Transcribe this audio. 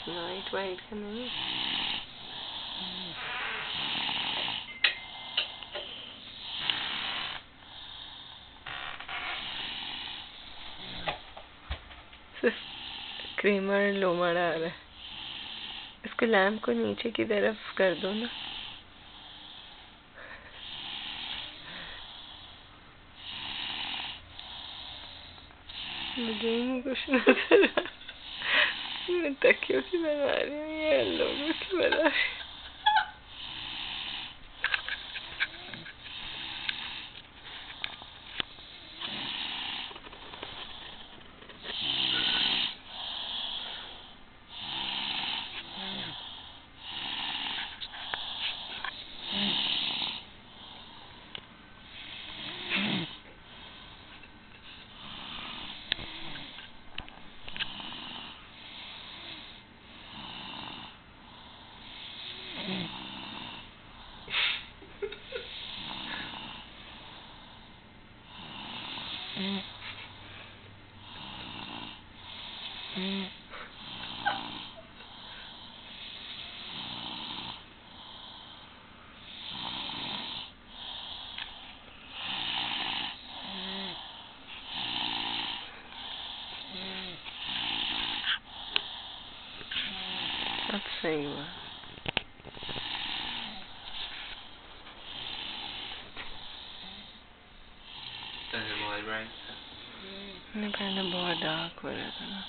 Night white का नहीं. Creamer लोमड़ आ रहा है. इसको लैम्प को नीचे की तरफ कर दो ना. मुझे नहीं कुछ नजर आ रहा. मैं तकियों की बना रही हूँ, ये लोगों की बना रही हूँ. अब सही हुआ. मैंने पहले बहुत डार्क हो रहा था ना.